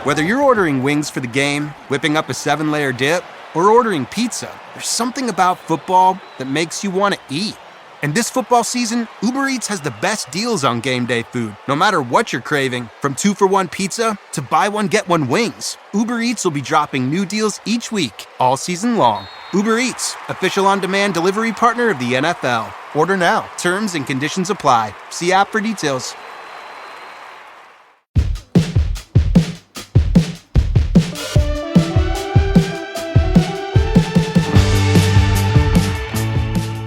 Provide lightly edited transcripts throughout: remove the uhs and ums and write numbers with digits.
Whether you're ordering wings for the game, whipping up a 7-layer dip, or ordering pizza, there's something about football that makes you want to eat. And this football season, Uber Eats has the best deals on game day food. No matter what you're craving, from 2-for-1 pizza to buy one, get one wings, Uber Eats will be dropping new deals each week, all season long. Uber Eats, official on-demand delivery partner of the NFL. Order now. Terms and conditions apply. See app for details.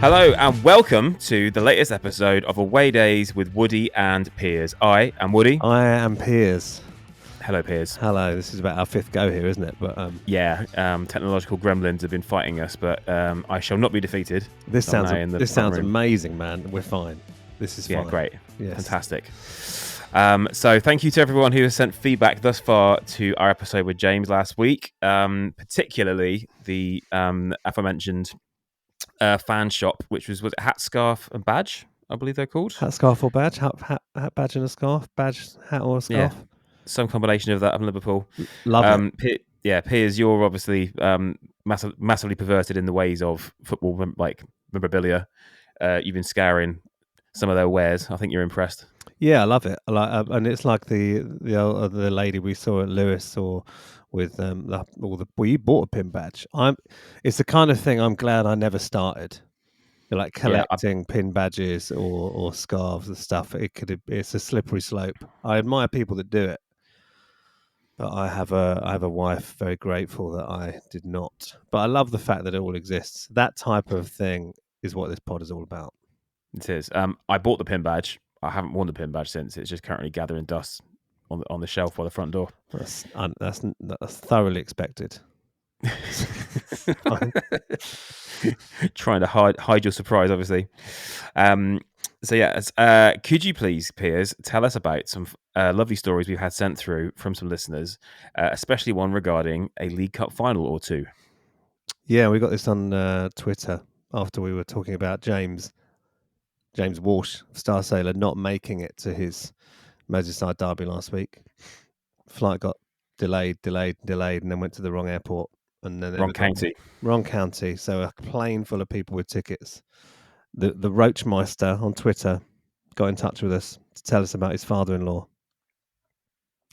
Hello and welcome to the latest episode of Away Days with Woody and Piers. I am Woody. I am Piers. Hello, Piers. Hello. This is about our fifth go here, isn't it? But technological gremlins have been fighting us, but I shall not be defeated. This sounds amazing, man. We're fine. This is fine. Yeah, great. Yes. Fantastic. So thank you to everyone who has sent feedback thus far to our episode with James last week, particularly the aforementioned fan shop, which was it Hat, Scarf and Badge, I believe they're called. Hat, scarf or badge? Hat, badge and a scarf? Badge, hat or a scarf? Yeah, some combination of that of Liverpool. Love it. Piers, you're obviously massively perverted in the ways of football, like memorabilia. You've been scouring some of their wares. I think you're impressed. Yeah, I love it. And it's like the lady we saw at Lewis or with you bought a pin badge. It's the kind of thing I'm glad I never started. Like collecting pin badges or scarves and stuff. It's a slippery slope. I admire people that do it, but I have a wife very grateful that I did not. But I love the fact that it all exists. That type of thing is what this pod is all about. It is. I bought the pin badge. I haven't worn the pin badge since. It's just currently gathering dust on the shelf by the front door. That's thoroughly expected. Trying to hide your surprise, obviously. Could you please, Piers, tell us about some lovely stories we've had sent through from some listeners, especially one regarding a League Cup final or two? Yeah, we got this on Twitter after we were talking about James Walsh, Star Sailor, not making it to his Merseyside derby last week. Flight got delayed, and then went to the wrong airport. And then wrong county. So a plane full of people with tickets. The Roachmeister on Twitter got in touch with us to tell us about his father-in-law.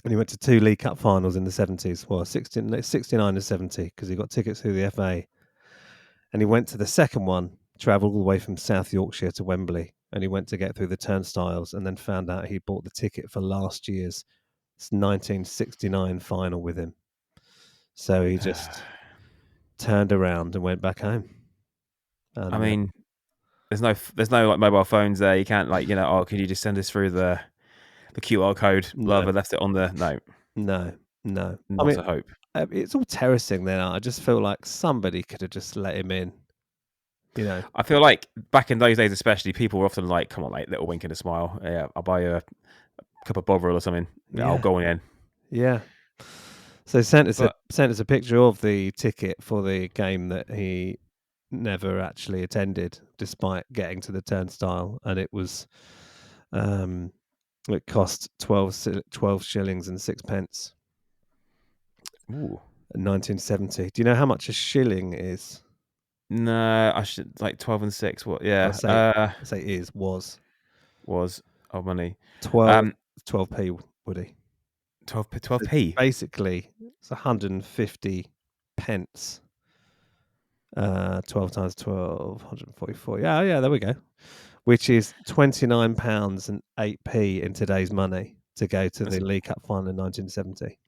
And he went to 2 League Cup finals in the 70s. Well, 69 and 70, because he got tickets through the FA. And he went to the second one, travelled all the way from South Yorkshire to Wembley. And he went to get through the turnstiles and then found out he bought the ticket for last year's 1969 final with him. So he just turned around and went back home. And, I mean, there's no like mobile phones there. You can't can you just send us through the QR code? No. Rather left it on the No. Not a hope. It's all terracing there. I just feel like somebody could have just let him in. I feel like back in those days, especially, people were often like, "Come on, mate, little wink and a smile. Yeah, I'll buy you a cup of Bovril or something. Yeah. I'll go in." Yeah. So sent us a picture of the ticket for the game that he never actually attended, despite getting to the turnstile, and it was, it cost 12 shillings and 6 pence. Ooh. In 1970. Do you know how much a shilling is? No, I should like 12 and 6. What? Yeah. I say was of money. 12p, Woody. 12p. Basically, it's 150 pence. 12 times 12, 144. Yeah, there we go. Which is £29 and 8p in today's money to go to the League Cup final in 1970.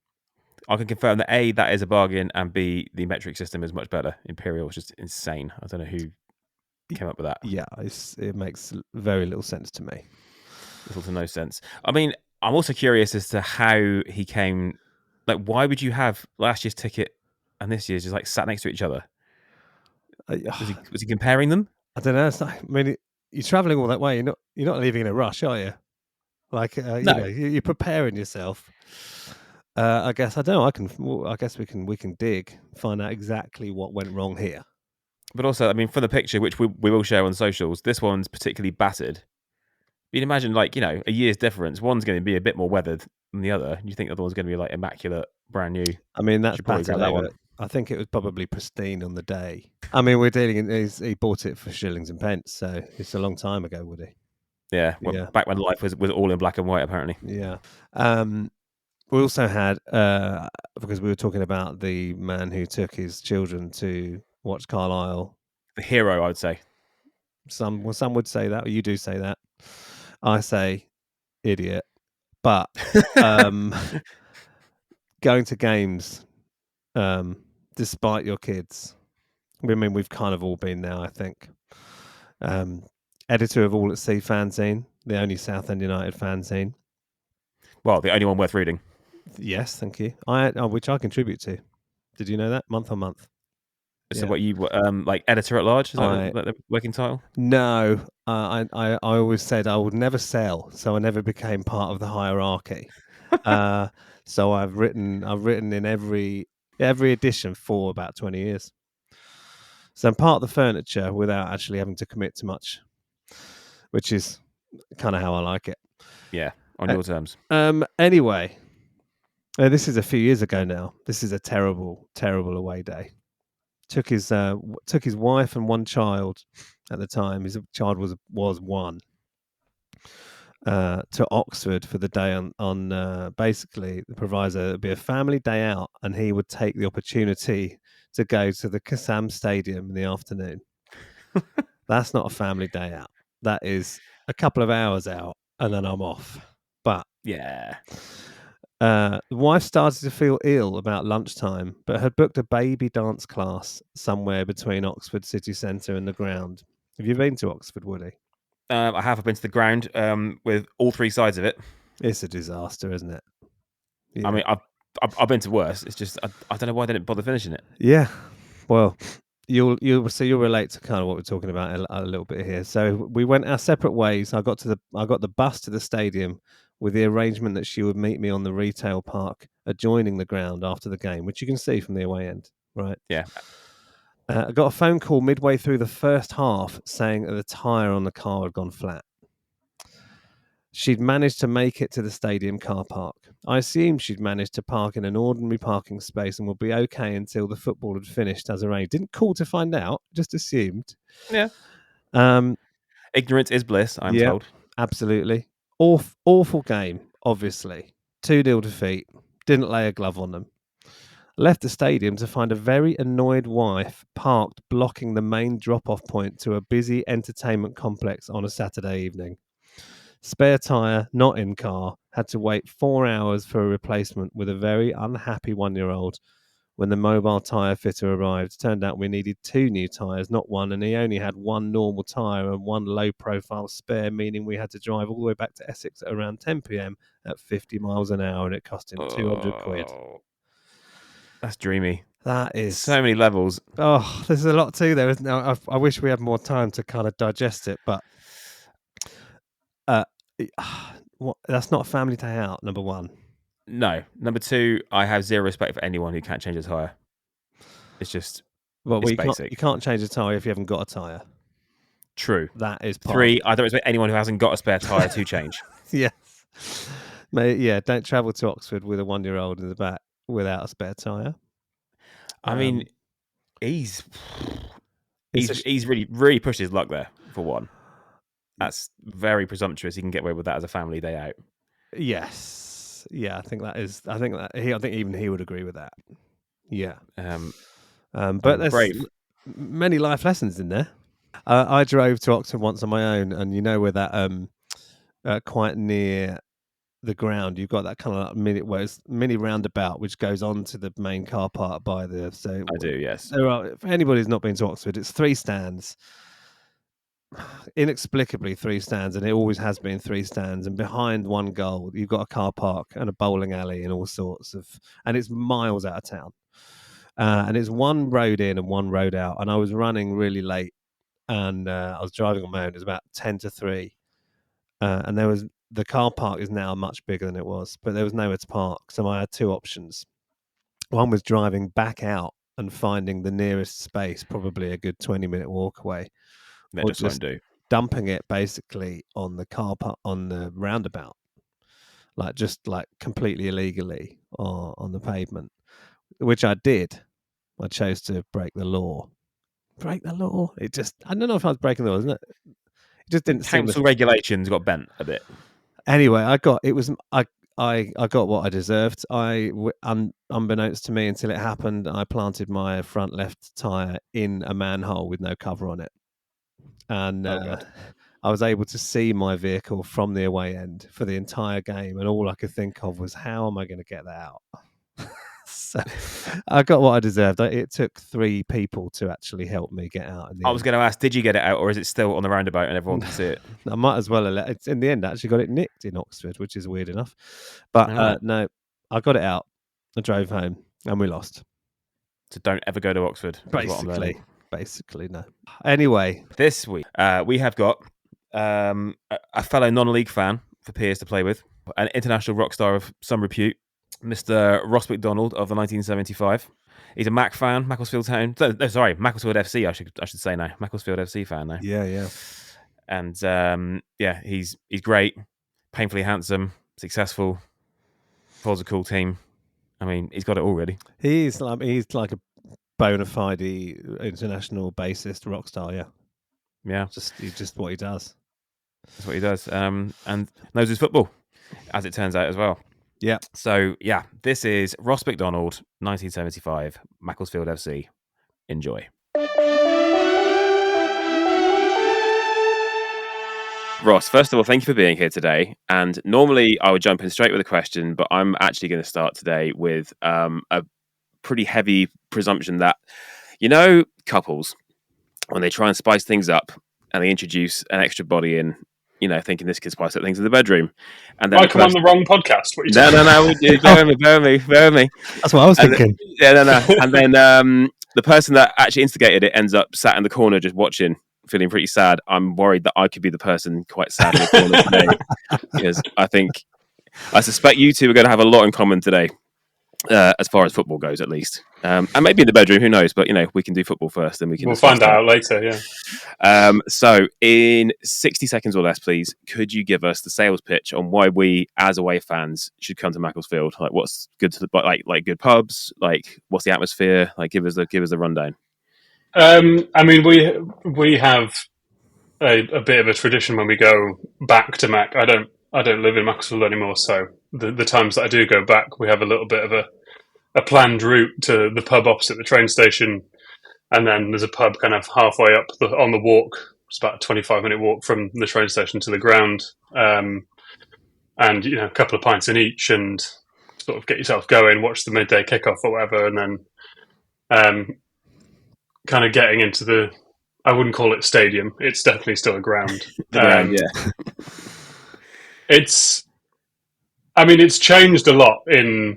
I can confirm that A, that is a bargain, and B, the metric system is much better. Imperial is just insane. I don't know who came up with that. Yeah, it makes very little sense to me. Little to no sense. I mean, I'm also curious as to how he came. Like, why would you have last year's ticket and this year's just like sat next to each other? Was he comparing them? I don't know. You're travelling all that way. You're not leaving in a rush, are you? Like, no. You're preparing yourself. I guess I don't know. I guess we can dig, find out exactly what went wrong here. But also, I mean, from the picture, which we will share on socials, this one's particularly battered. You'd imagine, like, you know, a year's difference. One's going to be a bit more weathered than the other. You think the other one's going to be like immaculate, brand new. I mean, that's Should probably grab that Pataleo. one. I think it was probably pristine on the day. I mean, we're dealing in. He bought it for shillings and pence, so it's a long time ago, would he? Yeah, well, Yeah. back when life was all in black and white, apparently. Yeah. We also had because we were talking about the man who took his children to watch Carlisle. The hero, I would say. Some would say that, or you do say that. I say idiot, but going to games, despite your kids. I mean, we've kind of all been now, I think. Editor of All at Sea fanzine, the only Southend United fanzine. Well, the only one worth reading. Yes, thank you. Which I contribute to. Did you know that? Month on month. So what you like editor at large? Is that the working title? No, I always said I would never sell, so I never became part of the hierarchy. So I've written in every edition for about 20 years. So I'm part of the furniture without actually having to commit to much, which is kind of how I like it. Yeah, on your terms. Anyway, this is a few years ago now. This is a terrible, terrible away day. Took his wife and one child at the time. His child was one. To Oxford for the day on basically the proviso it'd be a family day out, and he would take the opportunity to go to the Kassam Stadium in the afternoon. That's not a family day out. That is a couple of hours out, and then I'm off. But yeah. The wife started to feel ill about lunchtime, but had booked a baby dance class somewhere between Oxford city centre and the ground. Have you been to Oxford, Woody? I have been to the ground with all three sides of it. It's a disaster, isn't it? Yeah. I mean, I've been to worse. It's just I don't know why they didn't bother finishing it. Yeah, well, you'll relate to kind of what we're talking about a little bit here. So we went our separate ways. I got the bus to the stadium with the arrangement that she would meet me on the retail park adjoining the ground after the game, which you can see from the away end, right? Yeah. I got a phone call midway through the first half saying that the tyre on the car had gone flat. She'd managed to make it to the stadium car park. I assumed she'd managed to park in an ordinary parking space and would be okay until the football had finished as arranged. Didn't call to find out, just assumed. Yeah. Ignorance is bliss, I'm told. Absolutely. Awful game, obviously. 2-0 defeat. Didn't lay a glove on them. Left the stadium to find a very annoyed wife parked blocking the main drop-off point to a busy entertainment complex on a Saturday evening. Spare tyre, not in car, had to wait 4 hours for a replacement with a very unhappy 1-year-old. When the mobile tyre fitter arrived, turned out we needed 2 new tyres, not one, and he only had 1 normal tyre and 1 low-profile spare, meaning we had to drive all the way back to Essex at around 10 p.m. at 50 miles an hour, and it cost him 200 quid. That's dreamy. That is so many levels. Oh, there's a lot too there, isn't there? I wish we had more time to kind of digest it, but that's not a family day out, number one. No. Number two, I have zero respect for anyone who can't change a tyre. It's just basic. You can't change a tyre if you haven't got a tyre. True. That is part. 3, I don't respect anyone who hasn't got a spare tyre to change. Yes. Mate, yeah, don't travel to Oxford with a 1-year-old in the back without a spare tyre. I mean, he's really, really pushed his luck there, for one. That's very presumptuous. He can get away with that as a family day out. Yes. Yeah, I think even he would agree with that. Yeah. But there's brave. Many life lessons in there. I drove to Oxford once on my own, and you know where that quite near the ground, you've got that kind of mini roundabout which goes on to the main car park by the. So I do, yes. If anybody's not been to Oxford, it's 3 stands. Inexplicably 3 stands, and it always has been 3 stands, and behind one goal you've got a car park and a bowling alley and all sorts of, and it's miles out of town, and it's 1 road in and 1 road out, and I was running really late, and I was driving on my own. It was about 10 to 3, and the car park is now much bigger than it was, but there was nowhere to park, so I had 2 options. One was driving back out and finding the nearest space, probably a good 20-minute walk away. That just won't do. dumping it basically on the car park on the roundabout, just completely illegally on the pavement, which I did. I chose to break the law. Break the law. I don't know if I was breaking the law, isn't it? It just didn't seem. Council regulations got bent a bit. Anyway, I got what I deserved. Unbeknownst to me until it happened, I planted my front left tyre in a manhole with no cover on it. And I was able to see my vehicle from the away end for the entire game. And all I could think of was, how am I going to get that out? So I got what I deserved. It took 3 people to actually help me get out. I was going to ask, did you get it out, or is it still on the roundabout and everyone can see it? I might as well have in the end actually got it nicked in Oxford, which is weird enough. But no, I got it out. I drove home and we lost. So don't ever go to Oxford. Basically, no. Anyway, this week we have got a fellow non-league fan for Piers to play with, an international rock star of some repute, Mr. Ross MacDonald of the 1975. He's a Mac fan, Macclesfield Town. Sorry, Macclesfield FC. I should say now, Macclesfield FC fan now. Yeah. And he's great, painfully handsome, successful, follows a cool team. I mean, he's got it all really. He's like a bona fide international bassist rock star. Yeah. He's just what he does. That's what he does. And knows his football, as it turns out as well. Yeah. So, this is Ross MacDonald, 1975, Macclesfield FC. Enjoy. Ross, first of all, thank you for being here today. And normally I would jump in straight with a question, but I'm actually going to start today with a pretty heavy presumption that, couples, when they try and spice things up and they introduce an extra body in, thinking this could spice up things in the bedroom. And then I'm on the wrong podcast. What are you no. Bear with me. That's what I was thinking. No. And then the person that actually instigated it ends up sat in the corner just watching, feeling pretty sad. I'm worried that I could be the person quite sad in the corner today, because I suspect you two are going to have a lot in common today, as far as football goes, at least. And maybe in the bedroom, who knows? But we can do football first, and we'll find out later. Yeah. So, in 60 seconds or less, please, could you give us the sales pitch on why we, as away fans, should come to Macclesfield? Like, what's good to like good pubs? Like, what's the atmosphere? Like, give us the rundown. I mean, we have a bit of a tradition when we go back to Mac. I don't live in Macclesfield anymore, so the times that I do go back, we have a little bit of a planned route to the pub opposite the train station, and then there's a pub kind of halfway up on the walk. It's about a 25-minute walk from the train station to the ground, and a couple of pints in each, and sort of get yourself going, watch the midday kickoff or whatever, and then kind of getting into I wouldn't call it stadium. It's definitely still a ground. Yeah. It's changed a lot in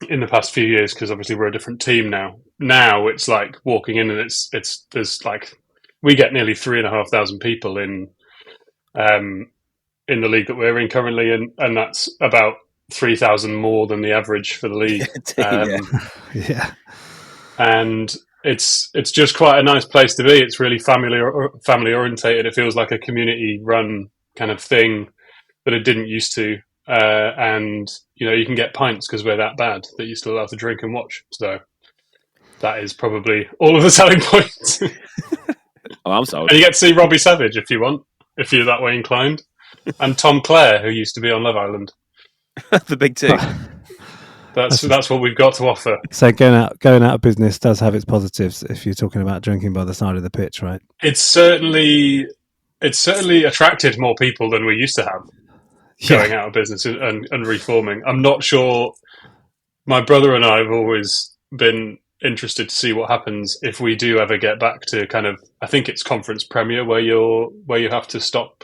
the past few years, because obviously we're a different team now. Now it's like walking in and there's like, we get nearly 3,500 people in the league that we're in currently, and that's about 3,000 more than the average for the league. Yeah. And it's just quite a nice place to be. It's really family orientated. It feels like a community run kind of thing that it didn't used to. And you can get pints because we're that bad that you're still allowed to drink and watch. So that is probably all of the selling points. Oh, I'm sold. And you get to see Robbie Savage if you want, if you're that way inclined, and Tom Clare, who used to be on Love Island. The big two. That's what we've got to offer. So going out of business does have its positives if you're talking about drinking by the side of the pitch, right? It's certainly attracted more people than we used to have going out of business and reforming. I'm not sure. My brother and I have always been interested to see what happens if we do ever get back to kind of, I think it's Conference Premier where you have to stop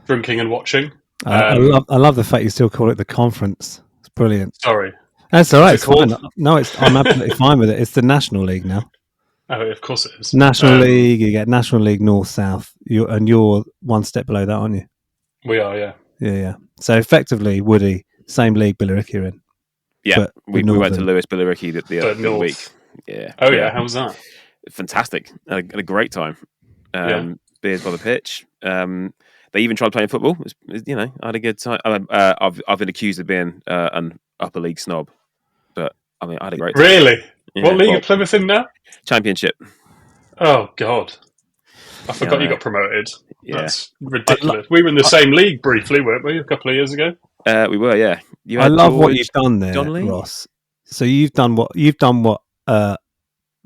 drinking and watching. I love the fact you still call it the conference. It's brilliant. Sorry. That's all right. It's fine. No, I'm absolutely fine with it. It's the National League now. Oh, of course it is. National League, you get National League North, South. You're one step below that, aren't you? We are, yeah. Yeah. So effectively, Woody, same league Billericay are in. Yeah, we went to Lewis Billericay the other week. Yeah. Oh, yeah. How was that? Fantastic. Had a great time. beers by the pitch. They even tried playing football. I had a good time. I've been accused of being an upper league snob, but I mean, I had a great time. Really? Yeah, what league are Plymouth in now? Championship. Oh God, I forgot you got promoted. Yeah. That's ridiculous. We were in the same league briefly, weren't we, a couple of years ago? We were, yeah. I love what you've done there, Ross. So you've done what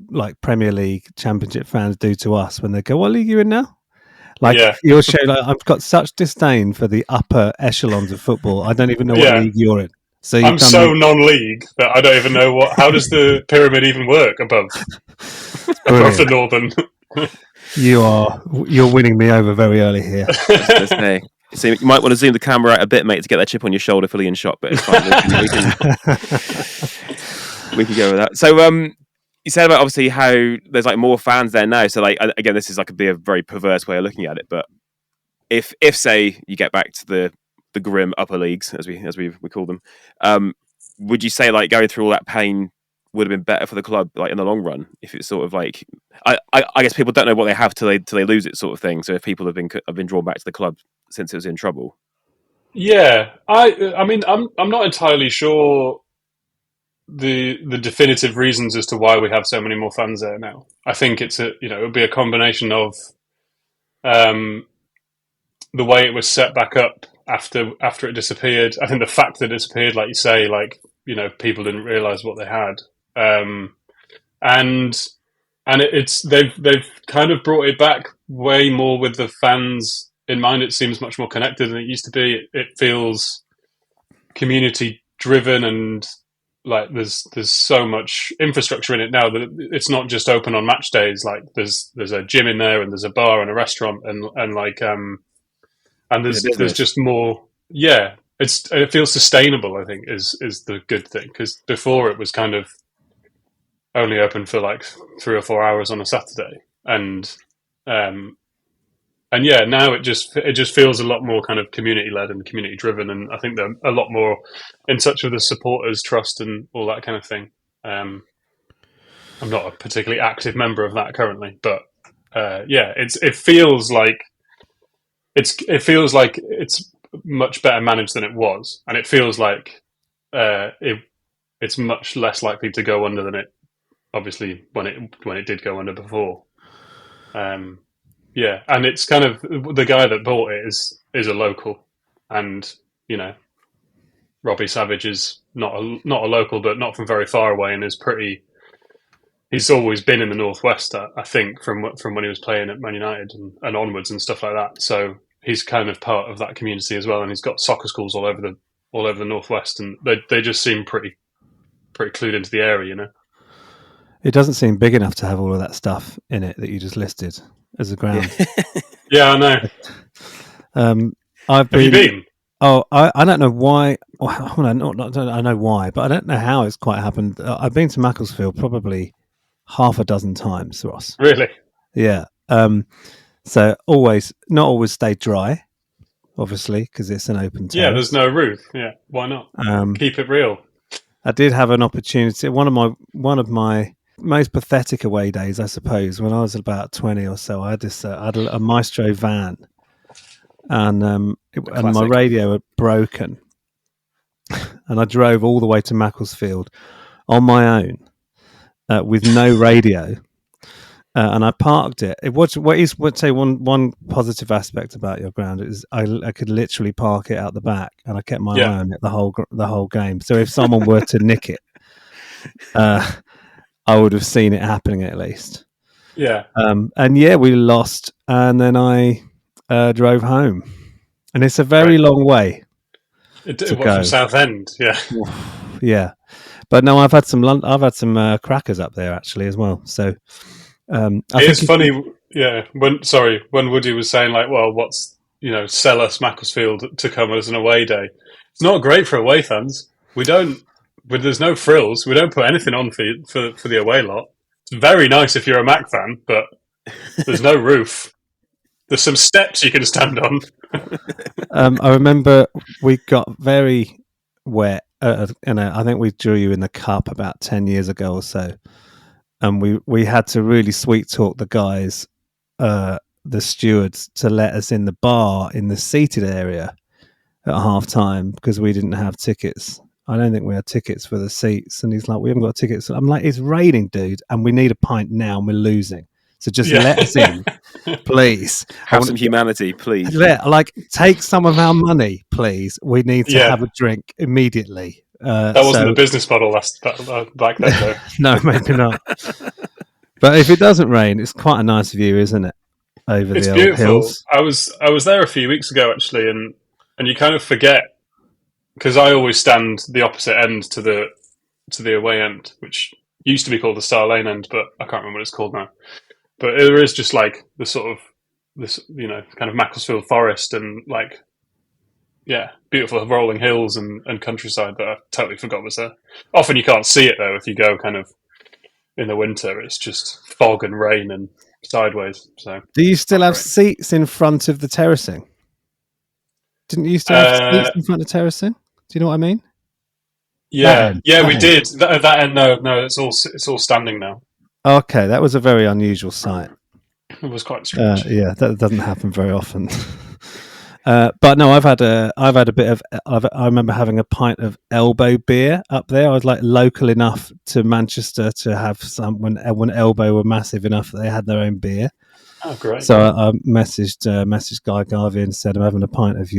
like Premier League Championship fans do to us when they go, "What league are you in now?" Like you're showing, I've got such disdain for the upper echelons of football. I don't even know what league you're in. So I'm so non-league that I don't even know how does the pyramid even work above the northern. You're winning me over very early here. So you might want to zoom the camera out a bit, mate, to get that chip on your shoulder fully in shot. But it's fine. We can go with that. So you said about obviously how there's like more fans there now. So like again, this is like a very perverse way of looking at it. But if say you get back to the grim upper leagues as we call them, would you say like going through all that pain would have been better for the club like in the long run? If it's sort of like I guess people don't know what they have till they lose it sort of thing. So if people have been drawn back to the club since it was in trouble. Yeah, I mean I'm not entirely sure the definitive reasons as to why we have so many more fans there now. I think it would be a combination of the way it was set back up after it disappeared. I think the fact that it disappeared, like you say, people didn't realise what they had, and they've kind of brought it back way more with the fans in mind. It seems much more connected than it used to be. It feels community driven, and like there's so much infrastructure in it now that it's not just open on match days. Like there's a gym in there, and there's a bar and a restaurant, and there's just more. Yeah, it feels sustainable, I think, is the good thing, because before it was kind of only open for like 3 or 4 hours on a Saturday, and now it just feels a lot more kind of community led and community driven, and I think they're a lot more in touch with the supporters' trust and all that kind of thing. I'm not a particularly active member of that currently, but it feels like it's much better managed than it was, and it feels like it's much less likely to go under than it obviously when it did go under before. Yeah, and it's kind of the guy that bought it is a local, and Robbie Savage is not a local, but not from very far away, and he's always been in the Northwest, I think, from when he was playing at Man United and onwards and stuff like that. So he's kind of part of that community as well, and he's got soccer schools all over the Northwest, and they just seem pretty clued into the area, It doesn't seem big enough to have all of that stuff in it that you just listed as a ground. Yeah, I know. Have you been? Oh, I don't know why. Well, I know why, but I don't know how it's quite happened. I've been to Macclesfield probably half a dozen times, Ross. Really? Yeah. So not always stay dry, obviously, because it's an open terrace. Yeah, there's no roof. Yeah, why not? Keep it real. I did have an opportunity. One of my most pathetic away days, I suppose, when I was about 20 or so. I had a Maestro van, and my radio had broken, and I drove all the way to Macclesfield on my own with no radio, and I parked it. Would say one positive aspect about your ground is I could literally park it out the back, and I kept my eye on it the whole game. So if someone were to nick it, I would have seen it happening at least. Yeah. We lost, and then I drove home, and it's a very long way. To go from Southend, yeah. Yeah, but no, I've had some crackers up there actually as well. So it's funny, when Woody was saying like, well, what's sell us Macclesfield to come as an away day. It's not great for away fans. There's no frills. We don't put anything on for the away lot. It's very nice if you're a Mac fan, but there's no roof. There's some steps you can stand on. I remember we got very wet. I think we drew you in the cup about 10 years ago or so, and we had to really sweet talk the guys that the stewards to let us in the bar in the seated area at half time because we didn't have tickets. I don't think we had tickets for the seats. And he's like, we haven't got tickets. I'm like, it's raining, dude, and we need a pint now and we're losing. So just let us in, please. Have some humanity, please. Take some of our money, please. We need to have a drink immediately. That wasn't the business model back then, though. No, maybe not. But if it doesn't rain, it's quite a nice view, isn't it? It's beautiful. Hills. I was there a few weeks ago, actually, and you kind of forget, because I always stand the opposite end to the away end, which used to be called the Star Lane end, but I can't remember what it's called now. But there is just like the sort of this, kind of Macclesfield forest and like, beautiful rolling hills and countryside that I totally forgot was there. Often you can't see it though if you go kind of in the winter. It's just fog and rain and sideways. So, do you still have seats in front of the terracing? Didn't you still have seats in front of terracing? Do you know what I mean? Yeah, we did. That end, no, it's all standing now. Okay, that was a very unusual sight. It was quite strange. That doesn't happen very often. But no, I've had a bit of. I remember having a pint of Elbow beer up there. I was like local enough to Manchester to have some when Elbow were massive enough that they had their own beer. Oh, great! So I messaged Guy Garvey and said, "I'm having a pint of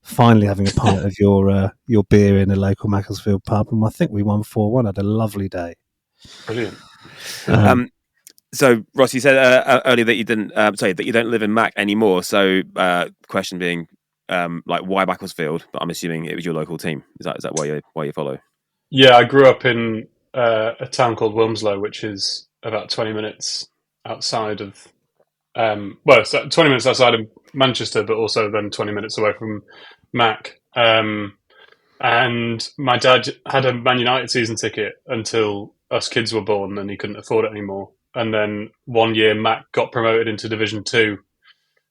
finally having a pint of your beer in a local Macclesfield pub." And I think we won 4-1. Had a lovely day. Brilliant. So Ross, you said earlier that you didn't that you don't live in Mac anymore. So the question being, like, why Macclesfield? But I'm assuming it was your local team. Is that why you follow? Yeah, I grew up in a town called Wilmslow, which is about 20 minutes outside of, it's 20 minutes outside of Manchester, but also then 20 minutes away from Mac. And my dad had a Man United season ticket until us kids were born, and he couldn't afford it anymore. And then one year, Mac got promoted into Division 2,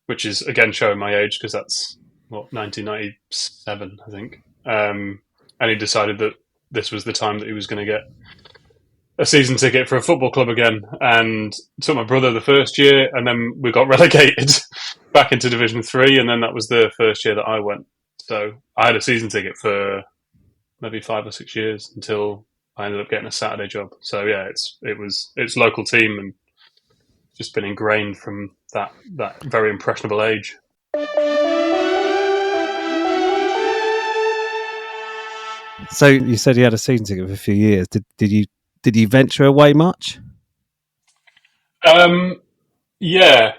which is, again, showing my age, because that's, 1997, I think. And he decided that this was the time that he was going to get a season ticket for a football club again, and took my brother the first year, and then we got relegated back into Division 3, and then that was the first year that I went. So I had a season ticket for maybe 5 or 6 years until I ended up getting a Saturday job. So yeah, it's local team and just been ingrained from that very impressionable age. So you said you had a season ticket for a few years. Did you venture away much? Yeah,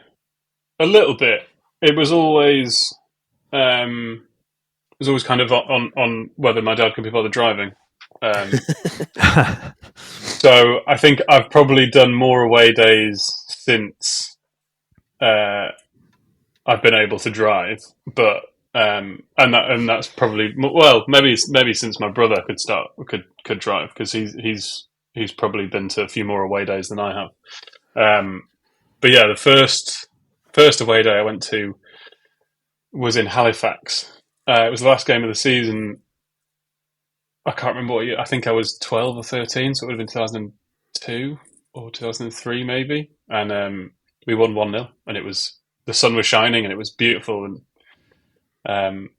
a little bit. It was always kind of on whether my dad could be bothered driving. So I think I've probably done more away days since I've been able to drive, but and that's probably maybe since my brother could drive, because he's probably been to a few more away days than I have. But yeah, the first away day I went to was in Halifax. It was the last game of the season. I can't remember what year. I think I was 12 or 13, so it would have been 2002 or 2003 maybe. And we won 1-0, and the sun was shining and it was beautiful. And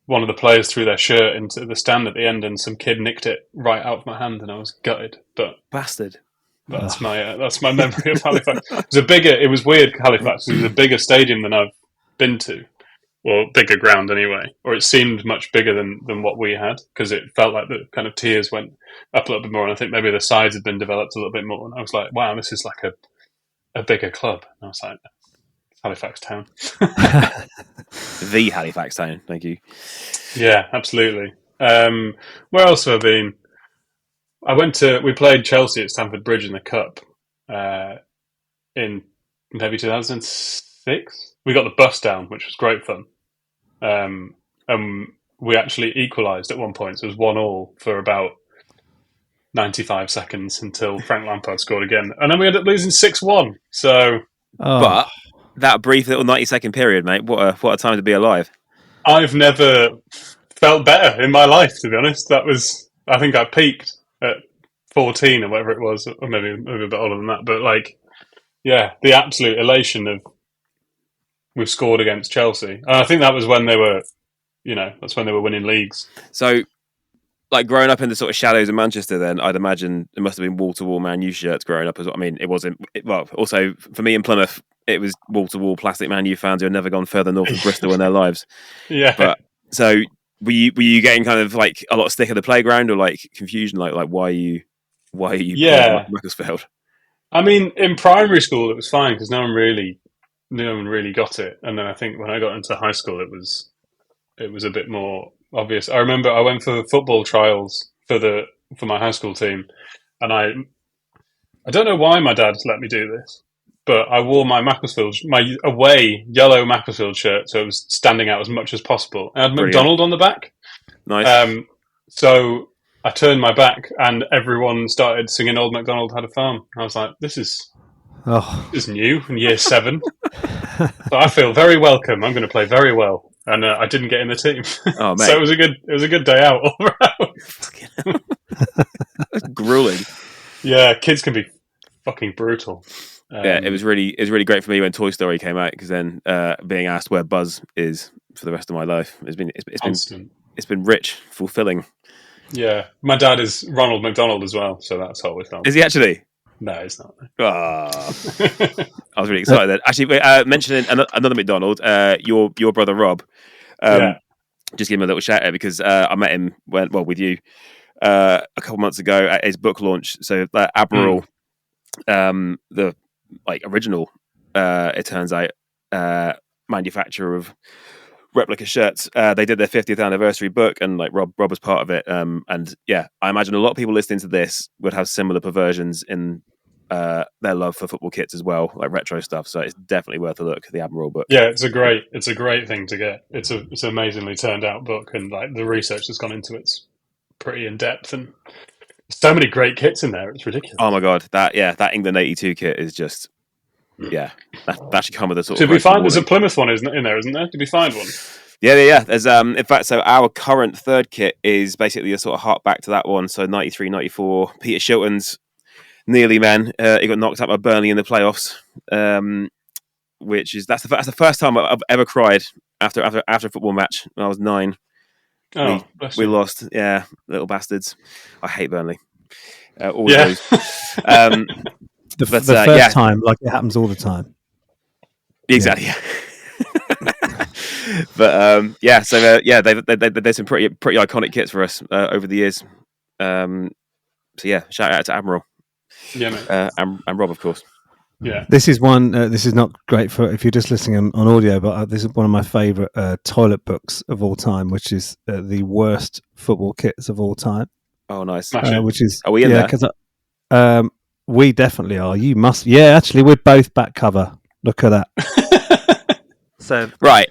one of the players threw their shirt into the stand at the end, and some kid nicked it right out of my hand, and I was gutted. But bastard. That's my memory of Halifax. It was weird, Halifax. It was a bigger stadium than I've been to. Well, bigger ground anyway, or it seemed much bigger than what we had, because it felt like the kind of tiers went up a little bit more, and I think maybe the sides had been developed a little bit more. And I was like, wow, this is like a bigger club. And I was like, Halifax Town. The Halifax Town, thank you. Yeah, absolutely. Where else have I been? We played Chelsea at Stamford Bridge in the Cup in maybe 2006. We got the bus down, which was great fun. And we actually equalised at one point. So it was 1-1 for about 95 seconds until Frank Lampard scored again. And then we ended up losing 6-1. So, But that brief little 90-second period, mate, what a time to be alive. I've never felt better in my life, to be honest. I think I peaked at 14 or whatever it was, or maybe a bit older than that. But the absolute elation of we've scored against Chelsea. And I think that was when they were, that's when they were winning leagues. So, like growing up in the sort of shadows of Manchester, then I'd imagine it must have been wall-to-wall Man U shirts growing up as well. I mean, it wasn't. Well, also for me in Plymouth, it was wall-to-wall plastic Man U fans who had never gone further north of Bristol in their lives. Yeah. But so were you getting kind of like a lot of stick at the playground or like confusion, like why are you Macclesfield? I mean, in primary school it was fine because no one really got it, and then I think when I got into high school it was a bit more obvious. I remember I went for football trials for my high school team, and I don't know why my dad let me do this, but I wore my away yellow Macclesfield shirt, so it was standing out as much as possible. It had MacDonald on the back. Nice. So I turned my back, and everyone started singing "Old MacDonald Had a Farm." I was like, "This is new in year 7." So I feel very welcome. I'm going to play very well, and I didn't get in the team. Oh, mate. So it was a good day out all around. That's grueling. Yeah, kids can be fucking brutal. Yeah, it was really great for me when Toy Story came out because then being asked where Buzz is for the rest of my life it's been rich, fulfilling. Yeah, my dad is Ronald McDonald as well, so that's always fun. Is he actually? No, he's not. I was really excited then. Actually, mentioning another McDonald, your brother Rob. Just give him a little shout out because I met him with you a couple months ago at his book launch. So Admiral, the original, it turns out, manufacturer of replica shirts. They did their 50th anniversary book, and Rob was part of it. And yeah, I imagine a lot of people listening to this would have similar perversions in their love for football kits as well, like retro stuff. So it's definitely worth a look at the Admiral book. Yeah, it's a great thing to get. It's an amazingly turned out book, and the research that's gone into it's pretty in depth, and so many great kits in there. It's ridiculous. Oh my god, that England '82 kit is just. Yeah, that should come with a sort of. Did we find there's a Plymouth one in there, isn't there? Did we find one? Yeah. There's in fact, so our current third kit is basically a sort of hark back to that one. So 93, 94, Peter Shilton's Nearly Men. He got knocked out by Burnley in the playoffs, that's the first time I've ever cried after a football match when I was 9. Oh, we lost. Yeah, little bastards. I hate Burnley. Always. The first time, like it happens all the time. Exactly. Yeah. But there's some pretty iconic kits for us over the years. So yeah, shout out to Admiral. Yeah, mate. And Rob, of course. Yeah. This is one. This is not great for if you're just listening on audio, but this is one of my favourite toilet books of all time, which is the worst football kits of all time. Oh, nice. Which is are we in there? Because we definitely are. You must. Yeah, actually, we're both back cover. Look at that. So right,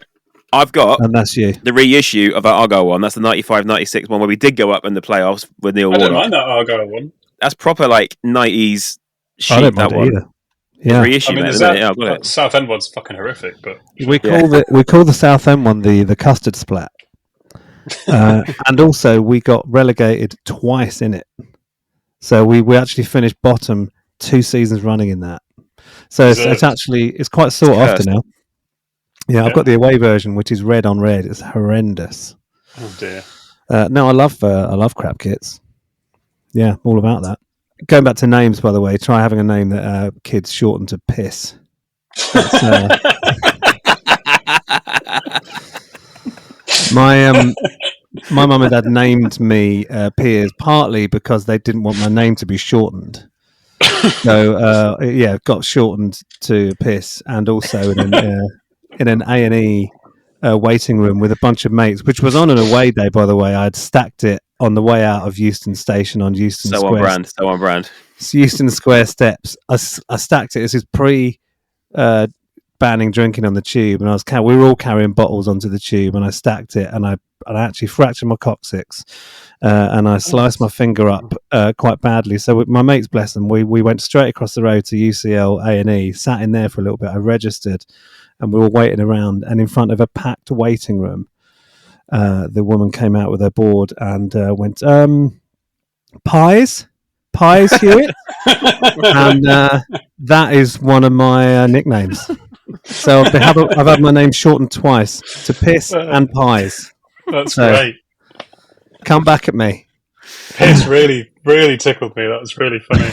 I've got and that's you. The reissue of our Argyle one. That's the 95-96 one where we did go up in the playoffs with Neil Warnock. I don't mind that Argyle one. That's proper 90s sheet. I don't that mind one. Either. Yeah, reissue, the South End one's fucking horrific, but we call the South End one the custard splat, and also we got relegated twice in it. So we actually finished bottom 2 seasons running in that. So it's quite sought after now. Yeah, I've got the away version, which is red on red. It's horrendous. Oh dear. No, I love crap kits. Yeah, all about that. Going back to names, by the way, try having a name that kids shorten to piss. My mum and dad named me Piers partly because they didn't want my name to be shortened. So it got shortened to Piss, and also in an A&E waiting room with a bunch of mates, which was on an away day, by the way. I'd stacked it on the way out of Euston Station on Euston Square. So on brand. It's Euston Square steps. I stacked it. This is banning drinking on the tube, and we were all carrying bottles onto the tube, and I stacked it, and I actually fractured my coccyx, and I sliced my finger up quite badly. So my mates, bless them, we went straight across the road to UCL A&E, sat in there for a little bit. I registered, and we were waiting around, and in front of a packed waiting room, the woman came out with her board and went, Pies, Hewitt? And that is one of my nicknames. So I've had my name shortened twice to Piss and Pies. That's So, great. Come back at me. Piers really, really tickled me. That was really funny.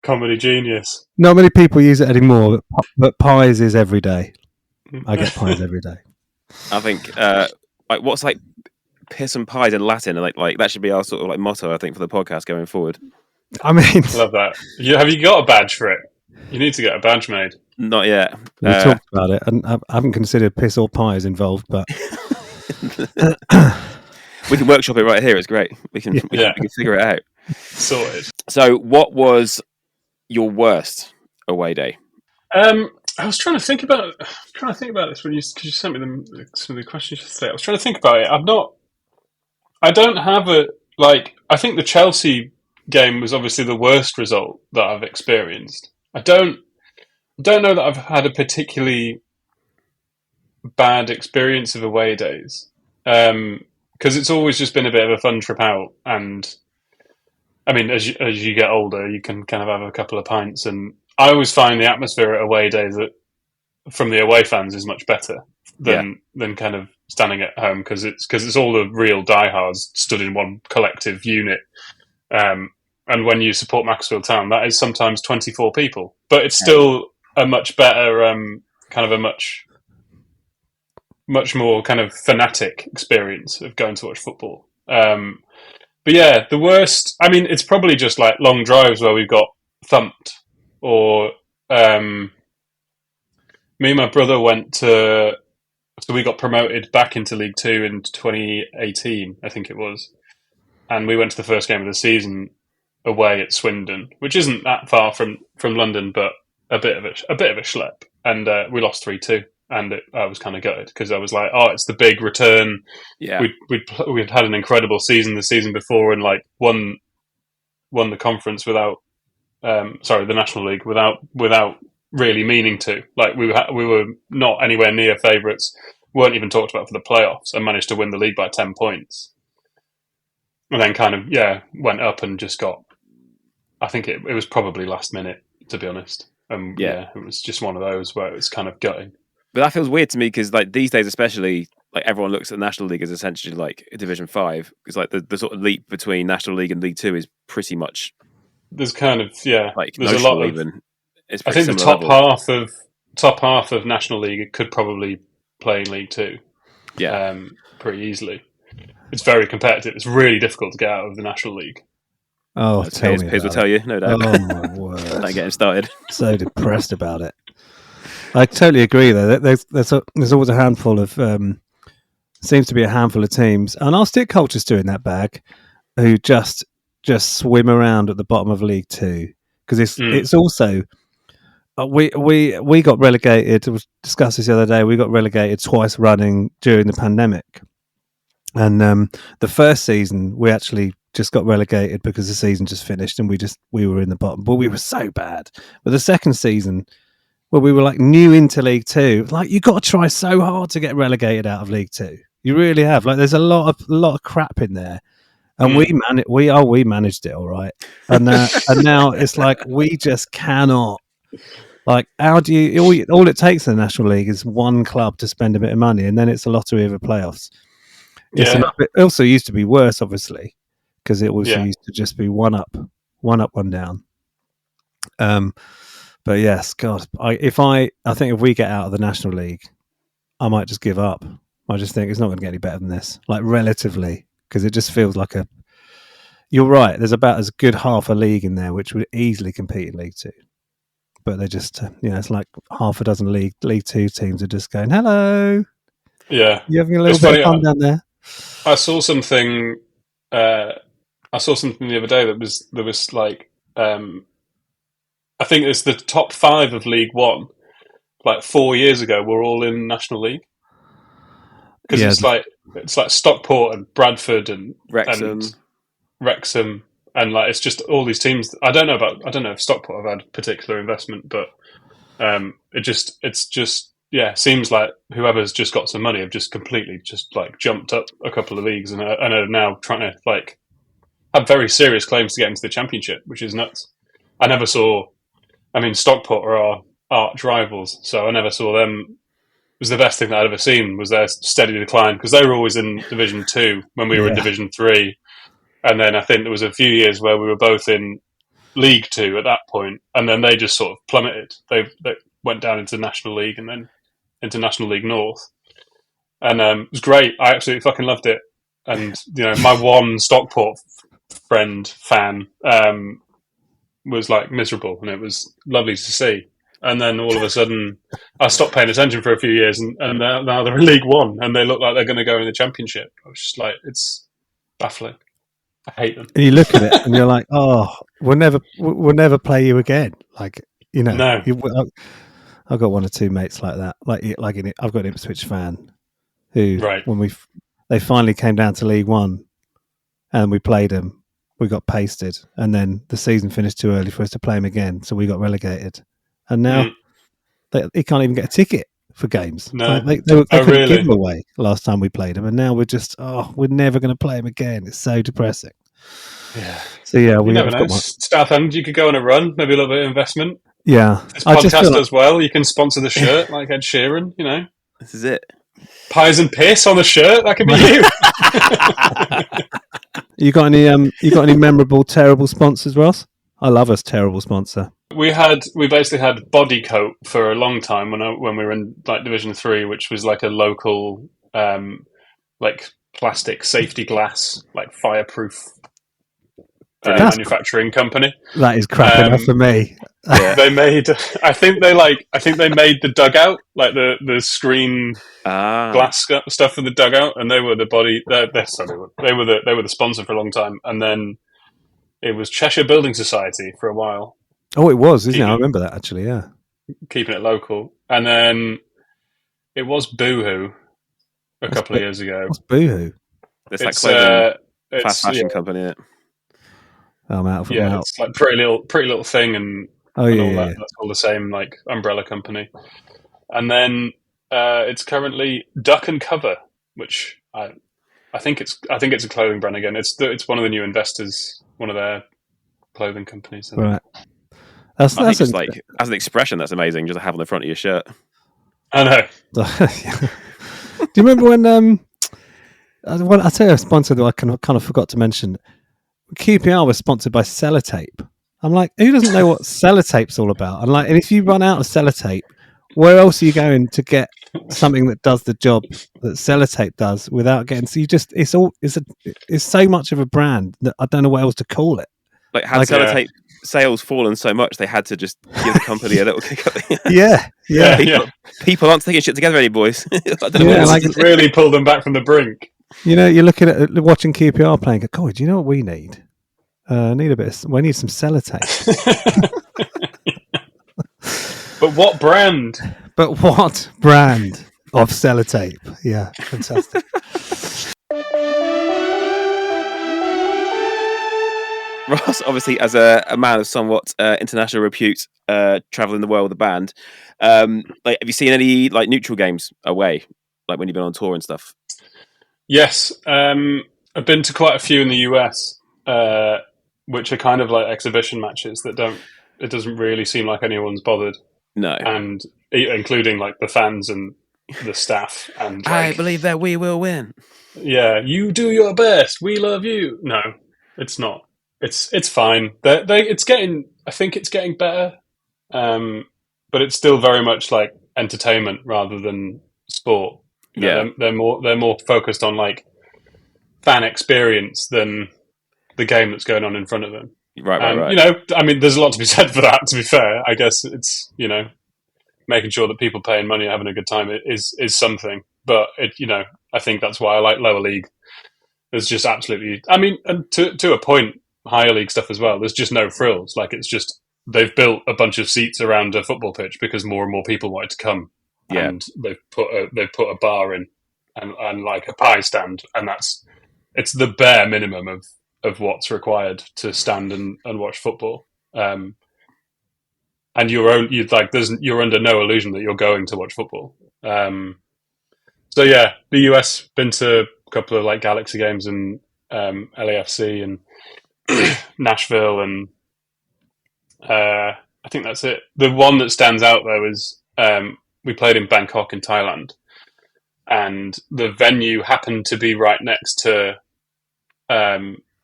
Comedy genius. Not many people use it anymore, but Pies is every day. I get pies every day. I think what's like piss and pies in Latin, like that should be our sort of like motto, I think, for the podcast going forward. I mean, Love that. Have you got a badge for it? You need to get a badge made. Not yet. we talked about it, and I haven't considered piss or pies involved, but we can workshop it right here. It's great. We can figure it out. Sorted. So, what was your worst away day? I was trying to think about this when you sent me some of the questions yesterday. I was trying to think about it. I don't have I think the Chelsea game was obviously the worst result that I've experienced. I don't know that I've had a particularly bad experience of away days, because it's always just been a bit of a fun trip out. And I mean, as you get older, you can kind of have a couple of pints, and I always find the atmosphere at away days from the away fans is much better than kind of standing at home, because it's all the real diehards stood in one collective unit. And when you support Macclesfield Town, that is sometimes 24 people, but it's still a much better kind of a much more kind of fanatic experience of going to watch football. But yeah, the worst. I mean, it's probably just like long drives where we've got thumped, or me and my brother so we got promoted back into League Two in 2018, I think it was, and we went to the first game of the season away at Swindon, which isn't that far from London, but a bit of a schlep, and we lost 3-2. And I was kind of gutted, because I was like, "Oh, it's the big return." Yeah, we'd had an incredible season the season before, and like won the conference the National League without really meaning to. Like we were not anywhere near favourites, weren't even talked about for the playoffs, and managed to win the league by 10 points. And then kind of went up and just got. I think it was probably last minute, to be honest. It was just one of those where it was kind of gutting. But that feels weird to me, because like these days, especially, like everyone looks at the National League as essentially like Division 5, because like the sort of leap between National League and League 2 is pretty much. There's kind of like there's a lot of. Even. It's I think the top half of National League could probably play in League 2. Yeah, pretty easily. It's very competitive. It's really difficult to get out of the National League. Oh, Piers will tell you, no doubt. Oh my word! Don't get him started. So depressed about it. I totally agree, though. There's always a handful of seems to be a handful of teams, and our stick culture's doing that bag, who just swim around at the bottom of League 2, because it's also we got relegated. We discussed this the other day. We got relegated twice running during the pandemic, and the first season we actually just got relegated because the season just finished and we were in the bottom, but we were so bad. But the second season, well, we were like new into League 2. Like, you got to try so hard to get relegated out of League 2. You really have. Like, there's a lot of crap in there, and we managed it all right. And now it's like we just cannot. Like, how do you? All it takes in the National League is one club to spend a bit of money, and then it's a lottery of the playoffs. It also used to be worse, obviously, because it was used to just be one up, one down. But yes, God, I think if we get out of the National League, I might just give up. I just think it's not going to get any better than this, like relatively, because it just feels like a. You're right. There's about as good half a league in there, which would easily compete in League 2. But they're just, it's like half a dozen League 2 teams are just going, "Hello, yeah, you having a little bit of fun down there?" I saw something. I saw something the other day that was like. I think it's the top 5 of League 1. Like 4 years ago, were all in National League, because it's like Stockport and Bradford and Wrexham, and like it's just all these teams. I don't know if Stockport have had particular investment, but seems like whoever's just got some money have just completely just like jumped up a couple of leagues and are now trying to like have very serious claims to get into the Championship, which is nuts. I never saw. I mean, Stockport are arch rivals. So I never saw them. It was the best thing that I'd ever seen was their steady decline, because they were always in Division 2 when we were in Division 3. And then I think there was a few years where we were both in League 2 at that point, and then they just sort of plummeted. They went down into National League and then into National League North. And it was great. I absolutely fucking loved it. And, my one Stockport fan was like miserable, and it was lovely to see. And then all of a sudden, I stopped paying attention for a few years, and now they're in League One, and they look like they're going to go in the Championship. I was just like, it's baffling. I hate them. And you look at it, and you're like, "Oh, we'll never play you again." Like, No. I've got one or two mates like that. I've got an Ipswich fan who, when they finally came down to League One, and we played them, we got pasted, and then the season finished too early for us to play them again, so we got relegated. And now he can't even get a ticket for games. No. They couldn't really? give them away last time we played them, and now we're just we're never going to play them again. It's so depressing. Yeah. So yeah, we never know. Southend, you could go on a run, maybe a little bit of investment. Yeah, this podcast as well. You can sponsor the shirt like Ed Sheeran. This is it. Pies and piss on the shirt. That could be you. You got any memorable terrible sponsors, Ross? I love us terrible sponsor. We basically had Bodycoat for a long time when we were in like Division 3, which was like a local like plastic safety glass, like fireproof manufacturing company. That is crap enough for me. Yeah. I think they made the dugout, like the screen glass stuff for the dugout, and they were the sponsor for a long time, and then it was Cheshire Building Society for a while. Oh, it was, isn't it? I remember that actually. Yeah, keeping it local, and then it was Boohoo a couple of years ago. What's Boohoo? It's like clothing, fast fashion company. Isn't it? I'm out. It's like pretty little thing, and all that. That's all the same, like umbrella company. And then it's currently Duck and Cover, which I think it's a clothing brand again. It's one of the new investors, one of their clothing companies. Right. That's just like as an expression, that's amazing. Just to have on the front of your shirt. I know. Do you remember when I tell you a sponsor that I kind of forgot to mention? QPR was sponsored by Sellotape. I'm like, who doesn't know what Sellotape's all about? And if you run out of Sellotape, where else are you going to get something that does the job that Sellotape does without getting? So it's so much of a brand that I don't know what else to call it. Like Sellotape sales fallen so much, they had to just give the company a little kick up. People aren't taking shit together anymore, boys. I don't know really pulled them back from the brink. You're looking at watching QPR playing. God, do you know what we need? We need some Sellotape. But what brand? Of Sellotape? Yeah, fantastic. Ross, obviously, as a man of somewhat international repute, traveling the world with the band, have you seen any like neutral games away, like when you've been on tour and stuff? Yes, I've been to quite a few in the US, which are kind of like exhibition matches that it doesn't really seem like anyone's bothered. No, and including like the fans and the staff. And I believe that we will win. Yeah, you do your best. We love you. No, it's not. It's fine. I think it's getting better, but it's still very much like entertainment rather than sport. They're more focused on like fan experience than the game that's going on in front of them. Right. There's a lot to be said for that. To be fair, I guess it's making sure that people paying money and having a good time is something. But I think that's why I like lower league. There's just absolutely. And to a point, higher league stuff as well. There's just no frills. Like it's just they've built a bunch of seats around a football pitch because more and more people wanted to come. Yeah. And they've put a bar in and like a pie stand, and it's the bare minimum of what's required to stand and watch football. And you're under no illusion that you're going to watch football. So yeah, the US, been to a couple of like Galaxy games and LAFC and Nashville and I think that's it. The one that stands out though is we played in Bangkok in Thailand, and the venue happened to be right next to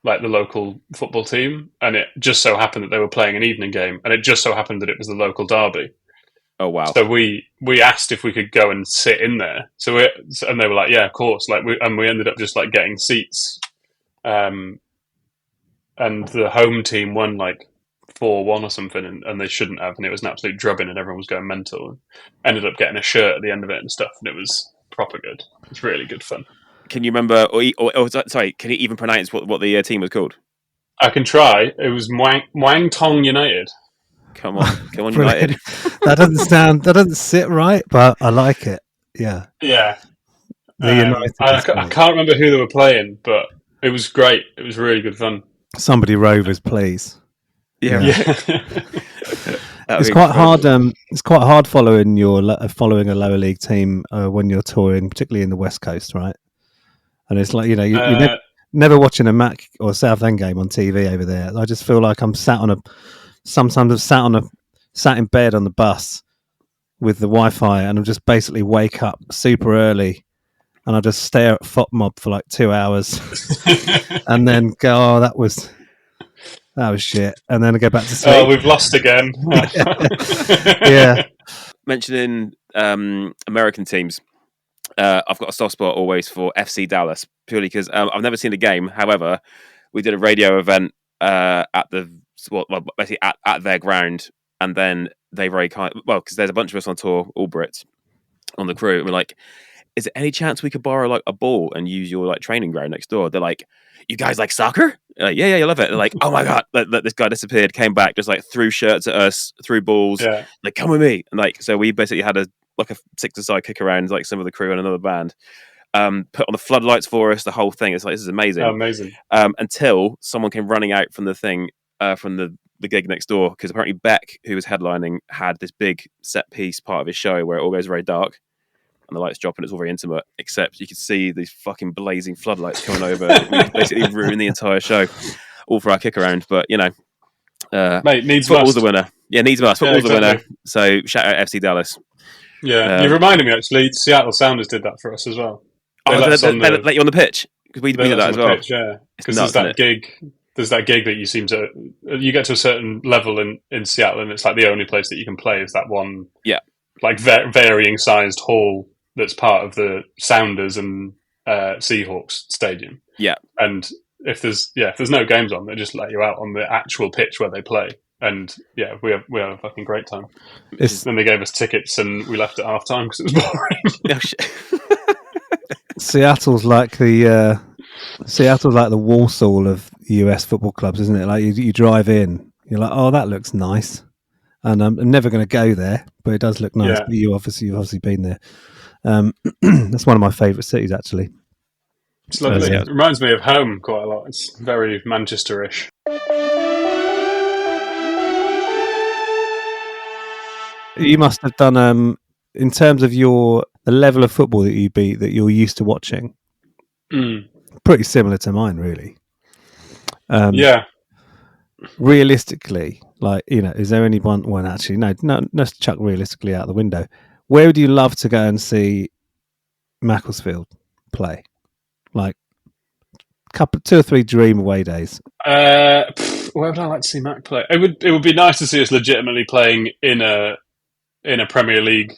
like the local football team, and it just so happened that they were playing an evening game, and it just so happened that it was the local derby. Oh wow! So we asked if we could go and sit in there. And they were like, "Yeah, of course." Like we ended up just like getting seats, and the home team won like 4-1 or something, and they shouldn't have, and it was an absolute drubbing, and everyone was going mental. And ended up getting a shirt at the end of it and stuff, and it was proper good. It was really good fun. Can you remember, sorry, can you even pronounce what the team was called? I can try. It was Muang Thong United. Come on, United. That doesn't sit right, but I like it. Yeah. Yeah. The United. I can't remember who they were playing, but it was great. It was really good fun. Somebody Rovers, please. Yeah. It's quite hard. It's quite hard following following a lower league team when you're touring, particularly in the West Coast, right? And it's like you're never watching a Mac or Southend game on TV over there. I just feel like I'm sat in bed on the bus with the Wi-Fi, and I'm just basically wake up super early, and I just stare at FOTMob for like 2 hours, and then go, "Oh, that was shit," and then I go back to sleep. Oh, we've lost again. Yeah. Mentioning American teams, I've got a soft spot always for FC Dallas, purely because I've never seen a game. However, we did a radio event at basically at their ground, and then they because there's a bunch of us on tour, all Brits on the crew, and we're like, is there any chance we could borrow like a ball and use your like training ground next door? They're like, you guys like soccer? Like, yeah, you love it. They're like, oh my god, this guy disappeared, came back, just like threw shirts at us, threw balls, like come with me, and like so we basically had a 6-a-side kick around like some of the crew and another band. Put on the floodlights for us, the whole thing. It's like, this is amazing. Amazing. Until someone came running out from the thing, from the gig next door, because apparently Beck, who was headlining, had this big set piece part of his show where it all goes very dark and the lights drop and it's all very intimate, except you could see these fucking blazing floodlights coming over. It basically ruined the entire show, all for our kick around. But mate, needs football's the winner. Yeah, needs must. Football's the winner. Exactly. So shout out FC Dallas. Yeah, you reminded me actually. Seattle Sounders did that for us as well. They let you on the pitch, because we did that as well. Pitch, yeah, because there's that gig. There's that gig that you get to a certain level in Seattle, and it's like the only place that you can play is that one. Yeah, like varying sized hall that's part of the Sounders and Seahawks stadium. Yeah, and if there's no games on, they just let you out on the actual pitch where they play. And yeah, we have a fucking great time. Then they gave us tickets, and we left at half time because it was boring. Oh, shit. Seattle's like the Walsall of US football clubs, isn't it? Like you drive in, you're like, oh, that looks nice, and I'm never going to go there, but it does look nice. Yeah. But you've obviously been there. That's one of my favourite cities, actually. It's lovely. It reminds me of home quite a lot. It's very Manchester-ish. You must have done in terms of the level of football that you're used to watching. Pretty similar to mine, really. Yeah. Realistically, like, is there anyone? Well, actually, no. Let's chuck realistically out the window. Where would you love to go and see Macclesfield play? Like, 2 or 3 dream away days. Where would I like to see Mac play? It would be nice to see us legitimately playing in a Premier League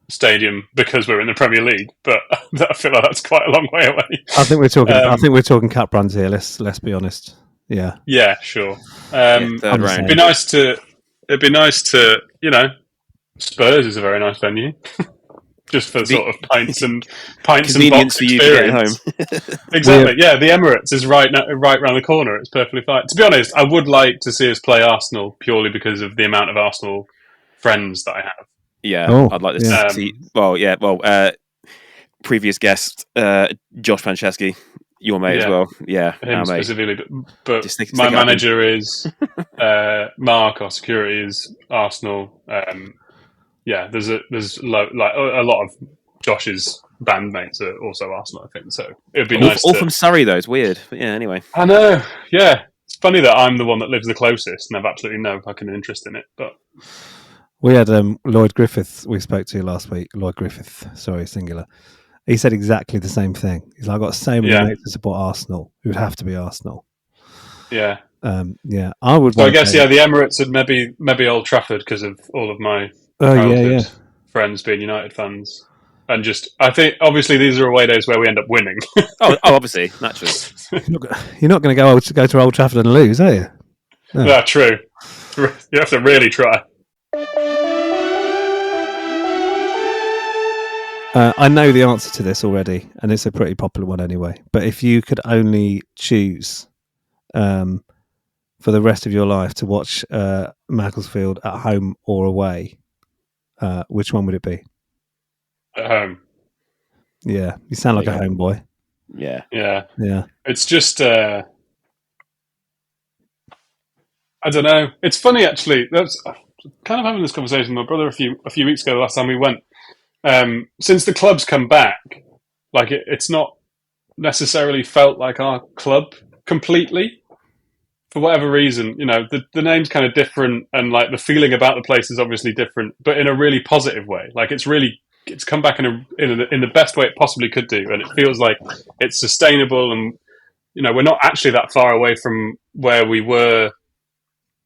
stadium because we're in the Premier League, but I feel like that's quite a long way away. I think we're talking cup runs here. Let's be honest. Yeah. Yeah, sure. Third round. It'd be nice to Spurs is a very nice venue. Just for sort of pints and box for you to get home. Exactly. Yeah, the Emirates is right around the corner. It's perfectly fine. To be honest, I would like to see us play Arsenal purely because of the amount of Arsenal friends that I have. Yeah, I'd like to see. Previous guest Josh Franceschi, your mate as well. Yeah, him specifically. But my manager is Mark. Our security is Arsenal. Yeah, there's a lot of Josh's bandmates are also Arsenal, I think. So it'd be nice. All from Surrey, though. It's weird, but yeah. Anyway, I know. Yeah, it's funny that I'm the one that lives the closest and have absolutely no fucking interest in it. But We had Lloyd Griffith we spoke to last week. Lloyd Griffith, sorry, singular. He said exactly the same thing. He's like, I've got so many mates to support Arsenal. It would have to be Arsenal. Yeah. I would. So I guess the Emirates and maybe Old Trafford because of all of my friends being United fans, and just I think obviously these are away days where we end up winning. Obviously, naturally. You're not going to go to Old Trafford and lose, are you? No. Yeah, true. You have to really try. I know the answer to this already, and it's a pretty popular one anyway. But if you could only choose for the rest of your life to watch Macclesfield at home or away, which one would it be? At home. Yeah, you sound like a homeboy. Yeah. It's just I don't know. It's funny actually. That's kind of having this conversation with my brother a few weeks ago. The last time we went. Since the club's come back, like it's not necessarily felt like our club completely. For whatever reason, the name's kind of different, and like the feeling about the place is obviously different, but in a really positive way. Like it's come back in the best way it possibly could do, and it feels like it's sustainable, and we're not actually that far away from where we were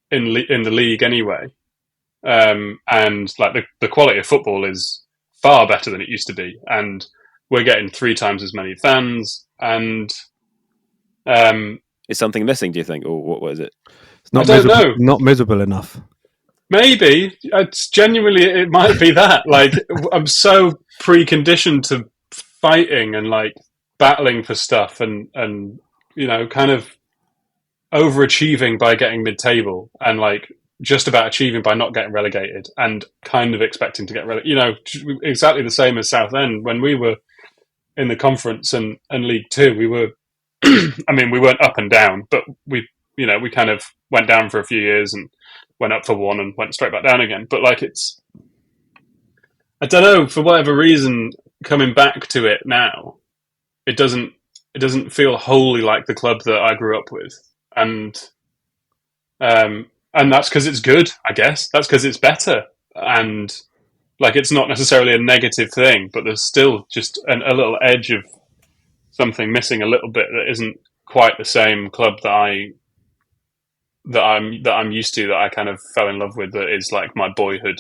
in the league anyway. And like the quality of football is far better than it used to be, and we're getting 3 times as many fans. And is something missing? Do you think, or what is it? It's not I don't know. Not miserable enough. Maybe it's genuinely it might be that. Like I'm so preconditioned to fighting and like battling for stuff, and kind of overachieving by getting mid-table, and like just about achieving by not getting relegated, and kind of expecting to get relegated. Exactly the same as Southend when we were in the conference and League Two. We were, I mean, we weren't up and down, but we kind of went down for a few years and went up for one and went straight back down again. But like I don't know, for whatever reason, coming back to it now, it doesn't feel wholly like the club that I grew up with, and that's because it's good, I guess. That's because it's better. And like, it's not necessarily a negative thing, but there's still just a little edge of something missing a little bit that isn't quite the same club that I'm used to, that I kind of fell in love with, that is like my boyhood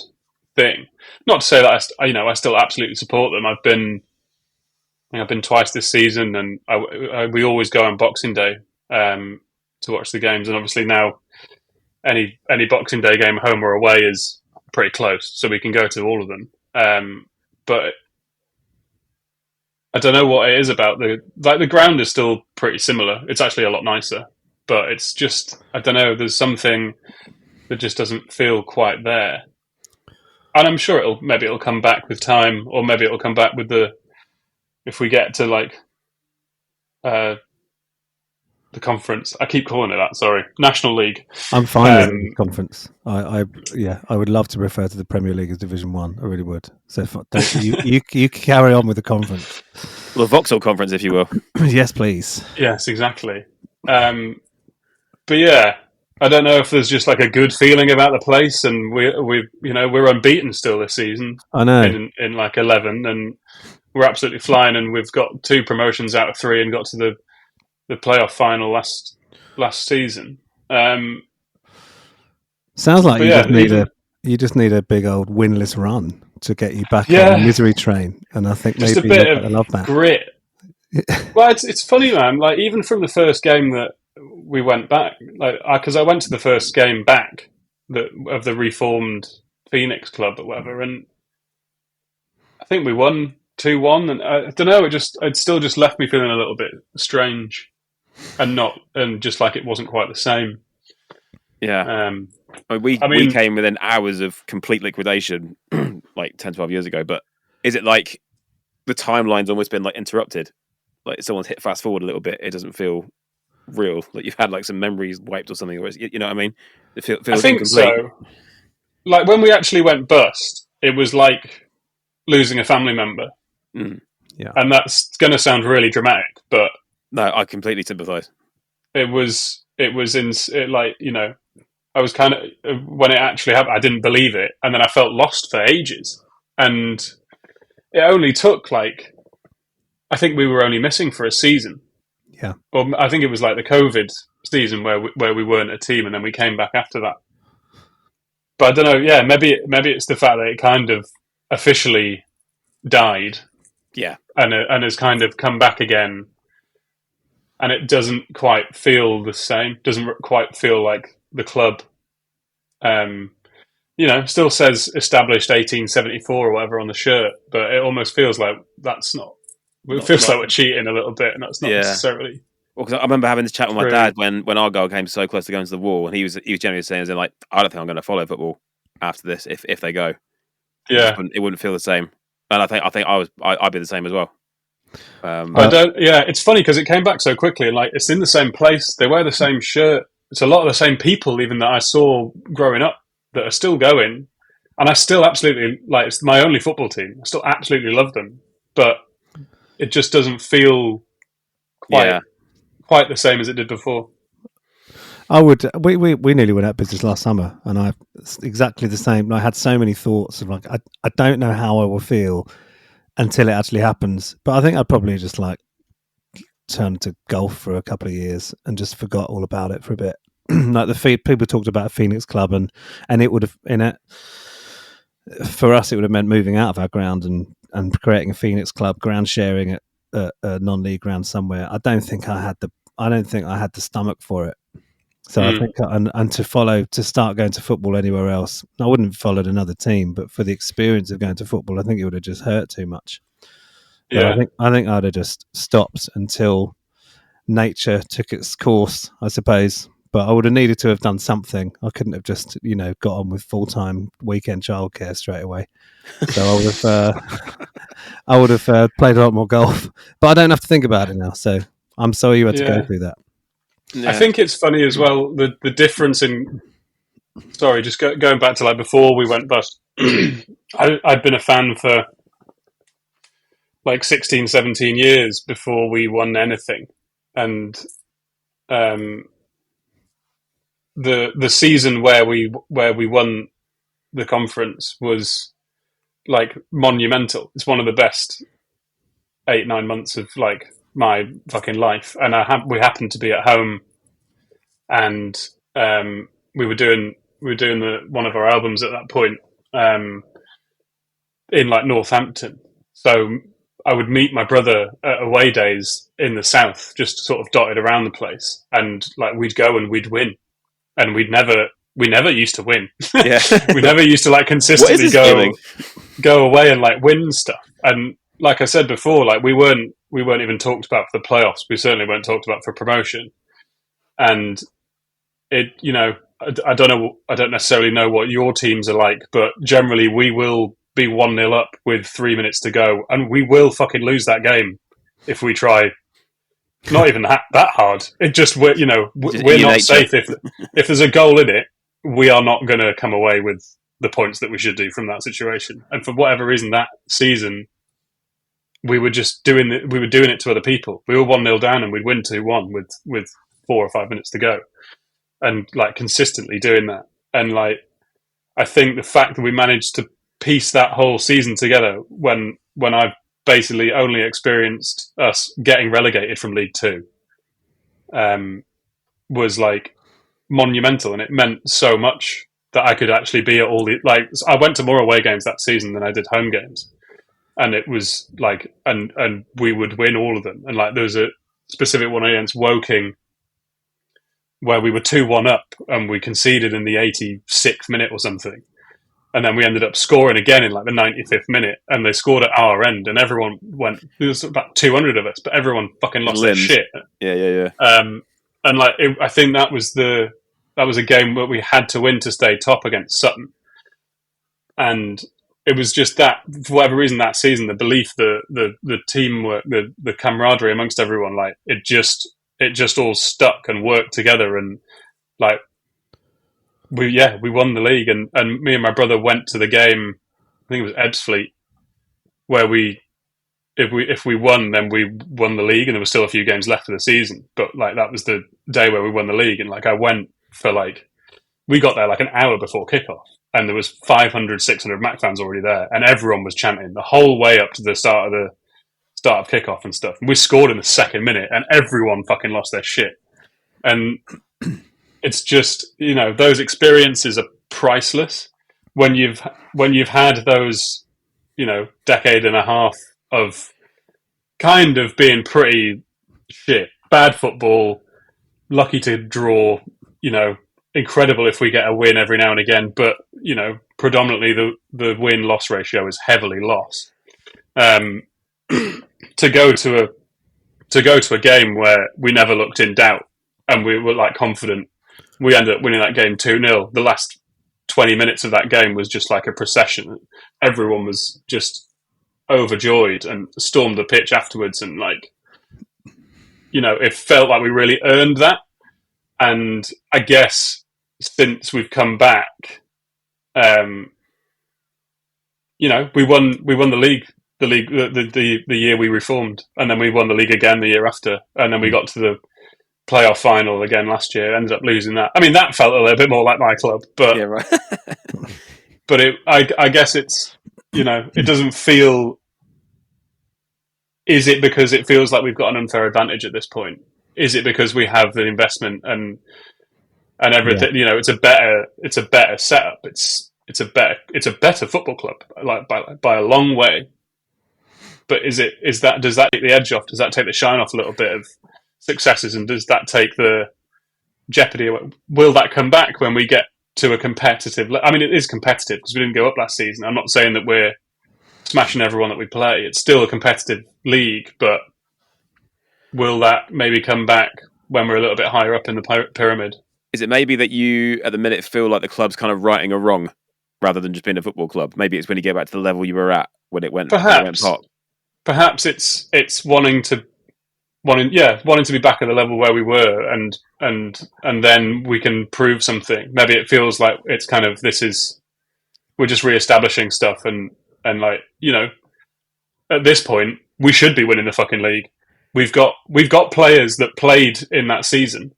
thing. Not to say that I still absolutely support them. I've been twice this season, and we always go on Boxing Day to watch the games, and obviously now any Boxing Day game, home or away, is pretty close, so we can go to all of them. But I don't know what it is about the ground is still pretty similar. It's actually a lot nicer, but it's just, I don't know. There's something that just doesn't feel quite there, and I'm sure it'll come back with time, or maybe it'll come back with if we get to like the conference. I keep calling it that. Sorry, National League. I'm fine with the conference. I would love to refer to the Premier League as Division 1. I really would. So you carry on with the conference. Well, the Vauxhall Conference, if you will. Yes, please. Yes, exactly. But yeah, I don't know if there's just like a good feeling about the place, and we're unbeaten still this season. I know in like 11, and we're absolutely flying, and we've got 2 promotions out of 3, and got to the playoff final last season. Sounds like you just need a big old winless run to get you back on the misery train, and I think just maybe a bit of love that grit. Well, it's funny, man. Like even from the first game that we went back, like because I went to the first game back of the reformed Phoenix club or whatever, and I think we won 2-1, and I don't know. It still just left me feeling a little bit strange. And just like it wasn't quite the same. Yeah. We came within hours of complete liquidation like 10, 12 years ago, but is it like the timeline's almost been like interrupted? Like someone's hit fast forward a little bit, it doesn't feel real. Like you've had like some memories wiped or something, or you know what I mean? It feels I think incomplete. so. Like when we actually went bust, it was like losing a family member. Mm. Yeah. And that's going to sound really dramatic, but no, I completely sympathise. it was it was I was kind of, when it actually happened, I didn't believe it, and then I felt lost for ages, and it only took I think we were only missing for a season. Yeah. Or I think it was like the COVID season where we weren't a team, and then we came back after that. But I don't know. Yeah, maybe it's the fact that it kind of officially died. Yeah, and has kind of come back again, and it doesn't quite feel the same. Doesn't quite feel like the club. Still says established 1874 or whatever on the shirt, but it almost feels like that's not. It feels like we're cheating a little bit, and that's not necessarily. Well, because I remember having this chat with my dad when our goal came so close to going to the wall, and he was generally saying, like, I don't think I'm going to follow football after this if they go. Yeah, it wouldn't feel the same, and I think I'd be the same as well. I don't. Yeah, it's funny because it came back so quickly, and it's in the same place. They wear the same shirt. It's a lot of the same people, even that I saw growing up, that are still going, and I still absolutely it's my only football team. I still absolutely love them, but it just doesn't feel quite the same as it did before. I would. We nearly went out of business last summer, and I exactly the same. I had so many thoughts of I don't know how I will feel until it actually happens. But I think I'd probably just turn to golf for a couple of years and just forgot all about it for a bit. People talked about a Phoenix club, and it would have for us it would have meant moving out of our ground and creating a Phoenix club, ground sharing at a non-league ground somewhere. I don't think I had the stomach for it. So I think, and to start going to football anywhere else, I wouldn't have followed another team, but for the experience of going to football, I think it would have just hurt too much. Yeah, I think I'd have just stopped until nature took its course, I suppose. But I would have needed to have done something. I couldn't have just, got on with full-time weekend childcare straight away. So I would have played a lot more golf. But I don't have to think about it now. So I'm sorry you had to go through that. Yeah. I think it's funny as well, the difference in... Sorry, just going back to before we went bust. I'd been a fan for 16, 17 years before we won anything. And the season where we won the conference was monumental. It's one of the best 8-9 months of my fucking life, and we happened to be at home, and we were doing one of our albums at that point in Northampton. So I would meet my brother at away days in the south, just sort of dotted around the place, and we'd go and we'd win, and we never used to win. Yeah. We never used to consistently go away and win stuff. And like I said before, we weren't even talked about for the playoffs. We certainly weren't talked about for promotion. And it, I don't necessarily know what your teams are like, but generally we will be 1-0 up with 3 minutes to go, and we will fucking lose that game if we try. Not even that hard. It just we're not safe if there's a goal in it. We are not going to come away with the points that we should do from that situation. And for whatever reason, that season we were just doing it to other people. We were 1-0 down and we'd win 2-1 with 4 or 5 minutes to go, and consistently doing that. And I think the fact that we managed to piece that whole season together when I've basically only experienced us getting relegated from League Two, was monumental, and it meant so much that I could actually be at all the I went to more away games that season than I did home games, and it was and we would win all of them. And there was a specific one against Woking where we were 2-1 up and we conceded in the 86th minute or something. And then we ended up scoring again in the 95th minute, and they scored at our end, and everyone went. There was about 200 of us, but everyone fucking lost their shit. Yeah. And I think that was a game that we had to win to stay top against Sutton, and it was just that, for whatever reason, that season, the belief, the teamwork, the camaraderie amongst everyone, it just all stuck and worked together, and we won the league, and me and my brother went to the game. I think it was Ebbsfleet, where if we won, then we won the league, and there were still a few games left for the season. But like that was the day where we won the league, and like I went for like we got there like an hour before kickoff, and there was 500, 600 Mac fans already there, and everyone was chanting the whole way up to the start of kickoff and stuff. And we scored in the second minute, and everyone fucking lost their shit. And it's just, you know, those experiences are priceless when you've had those, you know, decade and a half of kind of being pretty shit, bad football, lucky to draw, you know, incredible if we get a win every now and again, but you know, predominantly the win-loss ratio is heavily loss. To go to a game where we never looked in doubt and we were like confident, we ended up winning that game 2-0. The last 20 minutes of that game was just like a procession. Everyone was just overjoyed and stormed the pitch afterwards, and like, you know, it felt like we really earned that. And I guess since we've come back, you know, we won the league, the year we reformed, and then we won the league again the year after, and then we got to the playoff final again last year. Ended up losing that. I mean, that felt a little bit more like my club, but Yeah, right. but I guess it's, you know, it doesn't feel. Is it because it feels like we've got an unfair advantage at this point? Is it because we have the investment and everything? Yeah. You know, it's a better setup. It's a better football club, like by a long way. But does that take the edge off? Does that take the shine off a little bit of successes? And does that take the jeopardy away? Will that come back when we get to a competitive? I mean, it is competitive because we didn't go up last season. I'm not saying that we're smashing everyone that we play. It's still a competitive league, but will that maybe come back when we're a little bit higher up in the pyramid? Is it maybe that you, at the minute, feel like the club's kind of righting a wrong rather than just being a football club? Maybe it's when you get back to the level you were at when it went pop. Perhaps it's wanting to be back at the level where we were, and then we can prove something. Maybe it feels like it's kind of we're just re-establishing stuff, and like, you know, at this point we should be winning the fucking league. We've got players that played in that season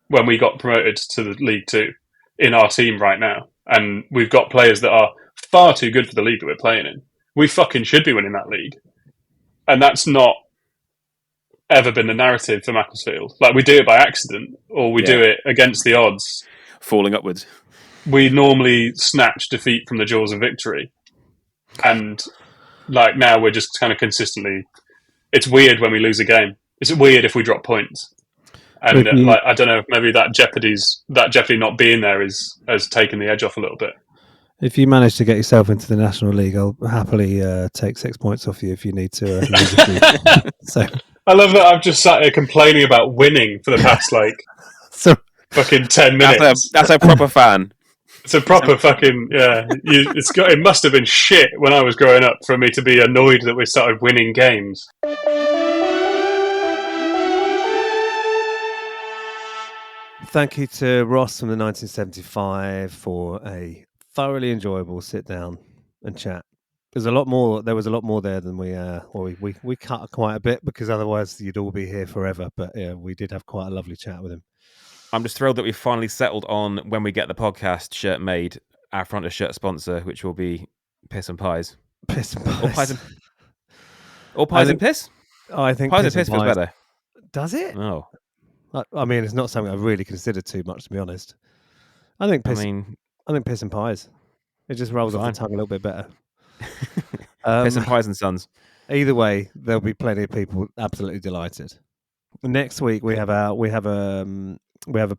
when we got promoted to the League Two in our team right now, and we've got players that are far too good for the league that we're playing in. We fucking should be winning that league, and that's not ever been the narrative for Macclesfield. Like, we do it by accident, or we do it against the odds, falling upwards. We normally snatch defeat from the jaws of victory, and like now we're just kind of consistently. It's weird when we lose a game. It's weird if we drop points, and like, I don't know, maybe that jeopardy not being there has taken the edge off a little bit. If you manage to get yourself into the National League, I'll happily take 6 points off you if you need to. So I love that I've just sat here complaining about winning for the past fucking 10 minutes. That's a proper fan. It's a proper fucking it must have been shit when I was growing up for me to be annoyed that we started winning games. Thank you to Ross from the 1975 for a thoroughly enjoyable sit down and chat. There was a lot more there than we cut quite a bit because otherwise you'd all be here forever. But yeah, we did have quite a lovely chat with him. I'm just thrilled that we've finally settled on, when we get the podcast shirt made, our front of shirt sponsor, which will be Piss and Pies. Piss and Pies. Or Pies and Piss? I think Pies and Piss feels better. Does it? No. I mean, it's not something I've really considered too much, to be honest. I think Piss and Pies. It just rolls off the tongue a little bit better. Piss and Pies and Sons. Either way, there'll be plenty of people absolutely delighted. Next week we have a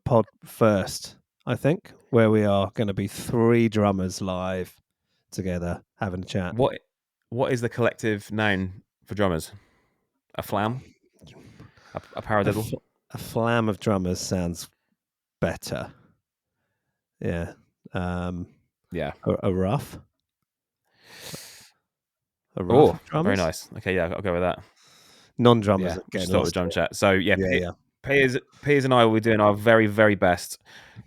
pod first, I think, where we are going to be 3 drummers live together having a chat. What is the collective noun for drummers? A flam? A paradiddle? A flam of drummers sounds better. Yeah. Yeah. A rough. A rough of drummers? Very nice. Okay, yeah, I'll go with that. Non-drummers. Yeah, start with drum chat. So yeah. Piers and I will be doing our very, very best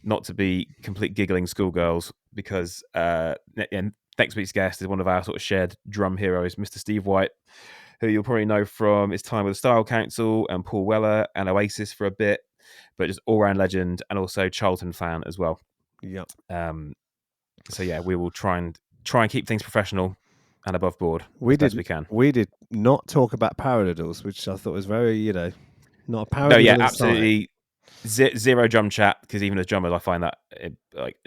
not to be complete giggling schoolgirls, because next week's guest is one of our sort of shared drum heroes, Mr. Steve White, who you'll probably know from his time with the Style Council and Paul Weller and Oasis for a bit, but just all-round legend and also Charlton fan as well. Yep. So yeah, we will try and keep things professional and above board We as we can. We did not talk about paradiddles, which I thought was very, not a paradiddle. No, yeah, absolutely zero drum chat, because even as drummers, I find that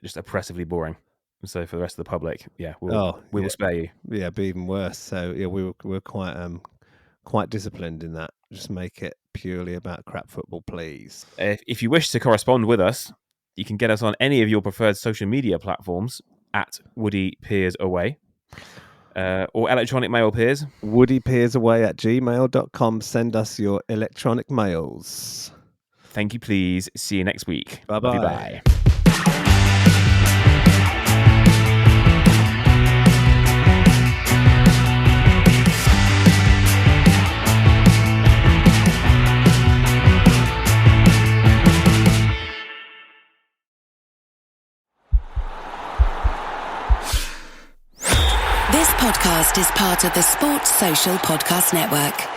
just oppressively boring. So for the rest of the public, yeah, we will spare you. Yeah, be even worse. So yeah, we were quite disciplined in that. Just make it purely about crap football, please. If you wish to correspond with us, you can get us on any of your preferred social media platforms at Woody Piers Away. Or electronic mail, Piers. woodypeersaway@gmail.com. Send us your electronic mails. Thank you, please. See you next week. Bye-bye. Bye. This podcast is part of the Sports Social Podcast Network.